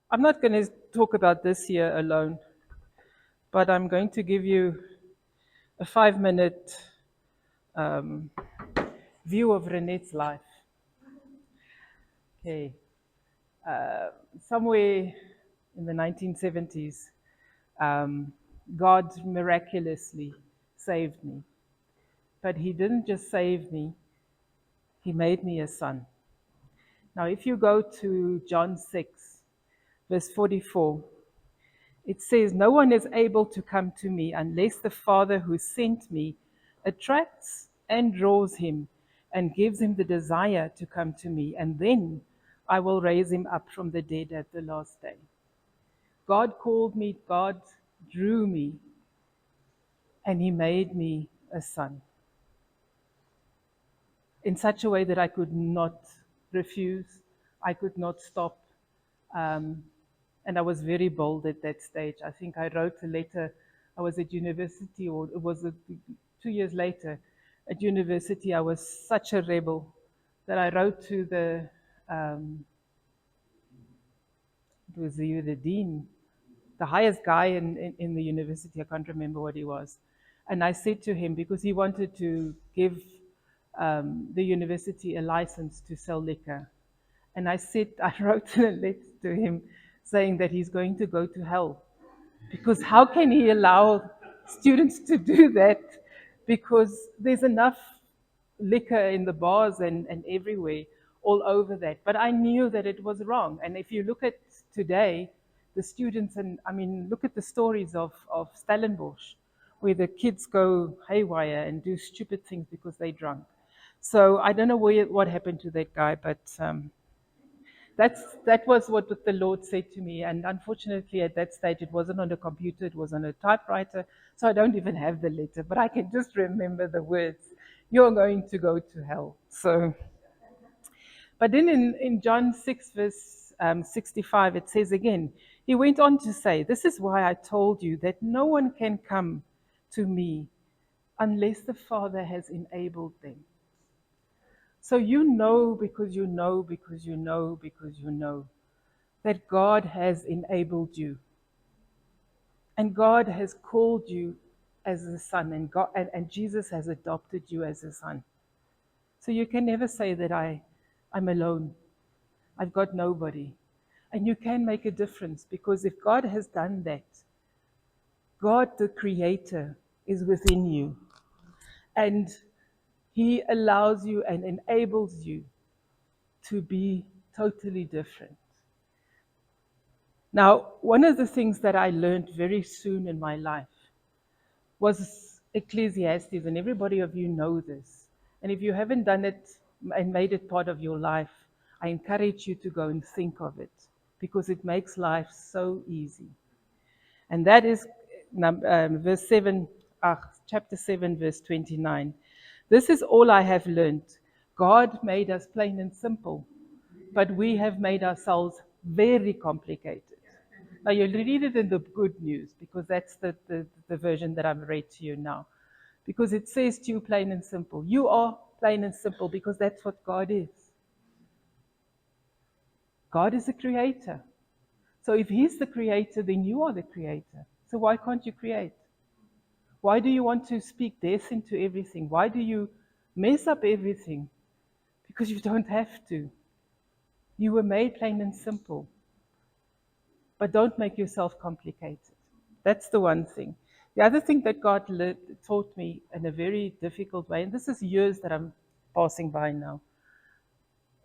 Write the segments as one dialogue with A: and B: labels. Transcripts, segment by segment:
A: I'm not going to talk about this year alone, but I'm going to give you a 5 minute um, view of Renette's life. Okay. Uh, Somewhere in the 1970s, um, God miraculously saved me. But He didn't just save me, He made me a son. Now, if you go to John 6, verse 44, it says, "No one is able to come to me unless the Father who sent me attracts and draws him and gives him the desire to come to me, and then I will raise him up from the dead at the last day." God called me, God drew me, and He made me a son in such a way that I could not refuse, I could not stop. Um, and I was very bold at that stage. I think I wrote a letter. I was at university, or it was 2 years later at university. I was such a rebel that I wrote to it was the dean, the highest guy in the university. I can't remember what he was. And I said to him, because he wanted to give the university a license to sell liquor. And I wrote a letter to him saying that he's going to go to hell. Because how can he allow students to do that? Because there's enough liquor in the bars and everywhere, all over that. But I knew that it was wrong. And if you look at today, the students, and I mean, look at the stories of Stellenbosch, where the kids go haywire and do stupid things because they're drunk. So I don't know what happened to that guy, but that was what the Lord said to me. And unfortunately, at that stage, it wasn't on a computer, it was on a typewriter. So I don't even have the letter, but I can just remember the words: "You're going to go to hell." So, but then in John 6, verse 65, it says again, He went on to say, "This is why I told you that no one can come to me unless the Father has enabled them." So you know, because you know, because you know, because you know that God has enabled you, and God has called you as a son, and Jesus has adopted you as a son. So you can never say that I'm alone, I've got nobody. And you can make a difference, because if God has done that, God the Creator is within you, and He allows you and enables you to be totally different. Now, one of the things that I learned very soon in my life was Ecclesiastes, and everybody of you know this. And if you haven't done it and made it part of your life, I encourage you to go and think of it, because it makes life so easy. And that is verse 7, chapter 7, verse 29. "This is all I have learned. God made us plain and simple, but we have made ourselves very complicated." Now, you'll read it in the good news, because that's the version that I've read to you now. Because it says to you plain and simple. You are plain and simple because that's what God is. God is the creator. So if He's the creator, then you are the creator. So why can't you create? Why do you want to speak death into everything? Why do you mess up everything? Because you don't have to. You were made plain and simple. But don't make yourself complicated. That's the one thing. The other thing that God taught me in a very difficult way, and this is years that I'm passing by now,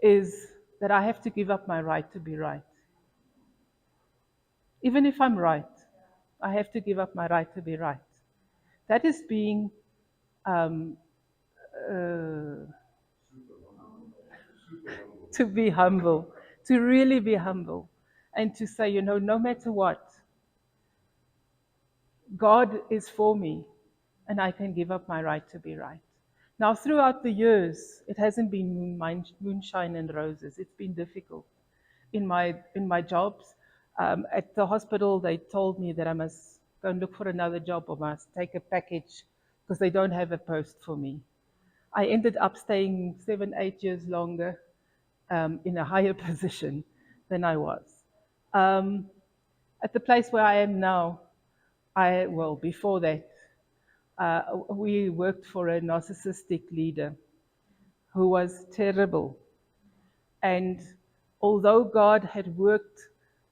A: is that I have to give up my right to be right. Even if I'm right, I have to give up my right to be right. That is being um, uh, to be humble, to really be humble, and to say, no matter what, God is for me, and I can give up my right to be right. Now, throughout the years, it hasn't been moonshine and roses. It's been difficult. In my jobs, at the hospital, they told me that I must go and look for another job, or must take a package, because they don't have a post for me. I ended up staying 7, 8 years longer in a higher position than I was. Um, at the place where I am now, before that, we worked for a narcissistic leader who was terrible. And although God had worked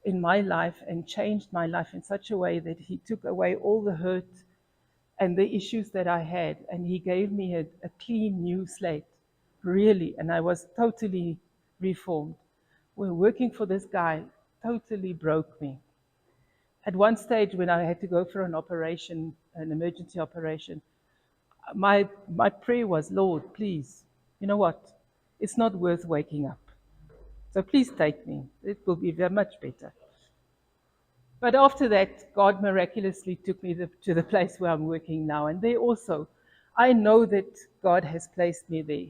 A: in my life and changed my life in such a way that He took away all the hurt and the issues that I had, and He gave me a clean new slate, really, and I was totally reformed. Well, working for this guy totally broke me. At one stage, when I had to go for an operation, an emergency operation, my prayer was, Lord, please, you know what? It's not worth waking up. So please take me. It will be very much better. But after that, God miraculously took me to the place where I'm working now. And there also, I know that God has placed me there.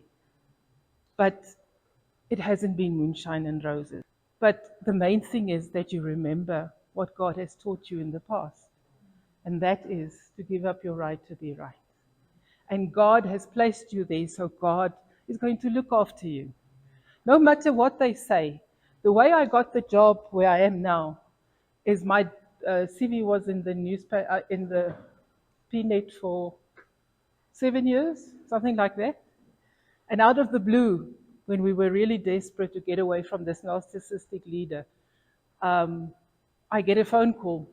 A: But it hasn't been moonshine and roses. But the main thing is that you remember what God has taught you in the past. And that is to give up your right to be right. And God has placed you there, so God is going to look after you. No matter what they say, the way I got the job where I am now is my CV was in the newspaper, in the PNet for 7 years, something like that. And out of the blue, when we were really desperate to get away from this narcissistic leader, I get a phone call.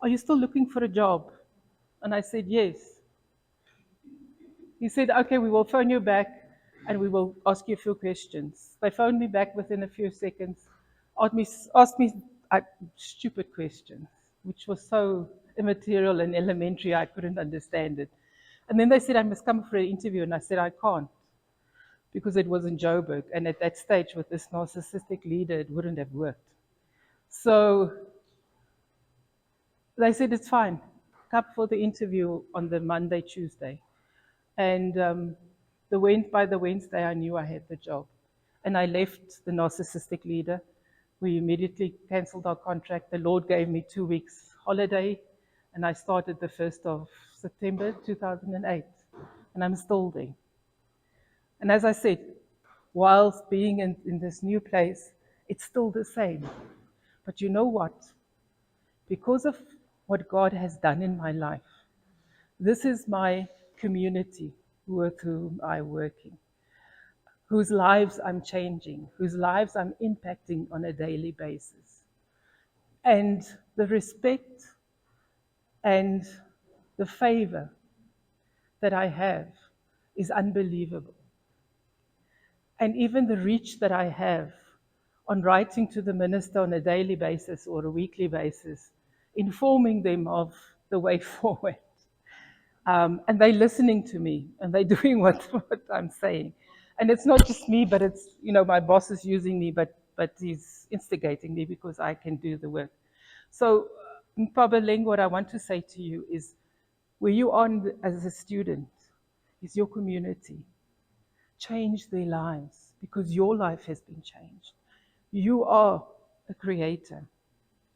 A: Are you still looking for a job? And I said, yes. He said, okay, we will phone you back and we will ask you a few questions. They phoned me back within a few seconds, asked me stupid questions, which was so immaterial and elementary I couldn't understand it. And then they said I must come for an interview, and I said I can't, because it was in Joburg, and at that stage with this narcissistic leader, it wouldn't have worked. So they said it's fine, come for the interview on the Monday, Tuesday. And by the Wednesday, I knew I had the job. And I left the narcissistic leader. We immediately cancelled our contract. The Lord gave me 2 weeks holiday, and I started the 1st of September 2008. And I'm still there. And as I said, whilst being in this new place, it's still the same. But you know what? Because of what God has done in my life, this is my community with whom I'm working, whose lives I'm changing, whose lives I'm impacting on a daily basis. And the respect and the favor that I have is unbelievable. And even the reach that I have on writing to the minister on a daily basis or a weekly basis, informing them of the way forward. And they're listening to me, and they're doing what I'm saying. And it's not just me, but it's, my boss is using me, but he's instigating me because I can do the work. So, Mpabeleng, what I want to say to you is, where you are as a student is your community. Change their lives, because your life has been changed. You are a creator.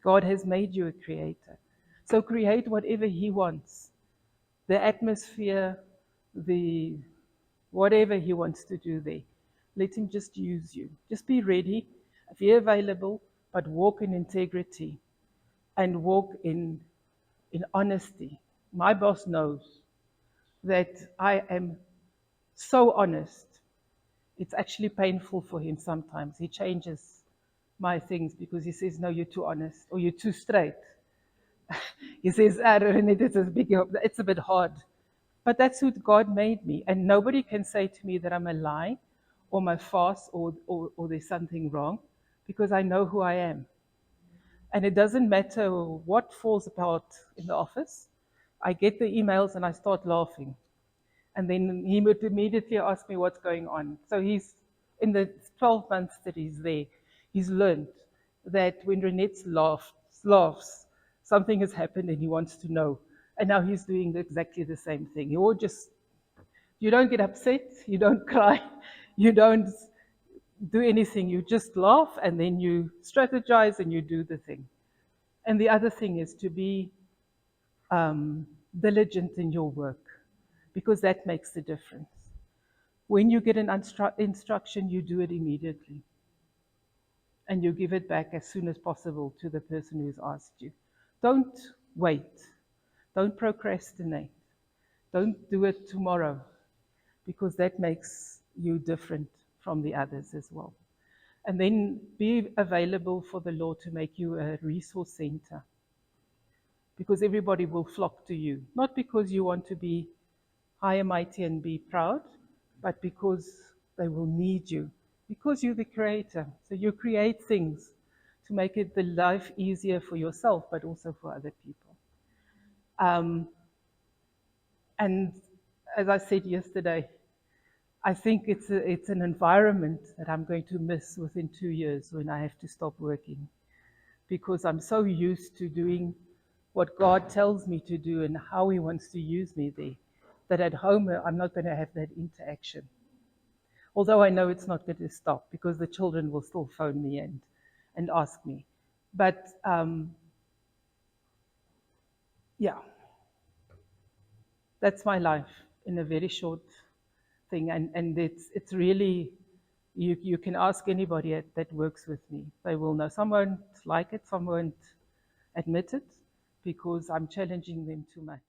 A: God has made you a creator. So create whatever He wants. The atmosphere, the whatever He wants to do there. Let Him just use you. Just be ready, be available, but walk in integrity and walk in honesty. My boss knows that I am so honest. It's actually painful for him sometimes. He changes my things because he says, no, you're too honest, or you're too straight. He says, it's a bit hard. But that's who God made me. And nobody can say to me that I'm a lie or my farce or there's something wrong, because I know who I am. And it doesn't matter what falls apart in the office. I get the emails and I start laughing. And then he would immediately ask me what's going on. So he's, in the 12 months that he's there, he's learned that when Renette laughs, something has happened and he wants to know. And now he's doing exactly the same thing. You don't get upset, you don't cry, you don't do anything. You just laugh, and then you strategize and you do the thing. And the other thing is to be diligent in your work, because that makes the difference. When you get an instruction, you do it immediately. and you give it back as soon as possible to the person who's asked you. Don't wait. Don't procrastinate. Don't do it tomorrow, because that makes you different from the others as well. And then be available for the Lord to make you a resource center, because everybody will flock to you, not because you want to be high and mighty and be proud, but because they will need you, because you're the creator. So you create things to make it the life easier for yourself, but also for other people. And as I said yesterday, I think it's an environment that I'm going to miss within 2 years when I have to stop working, because I'm so used to doing what God tells me to do and how He wants to use me there, that at home I'm not going to have that interaction. Although I know it's not going to stop, because the children will still phone me and ask me. But yeah, that's my life in a very short thing. And it's really, you can ask anybody that works with me. They will know. Some won't like it, some won't admit it, because I'm challenging them too much.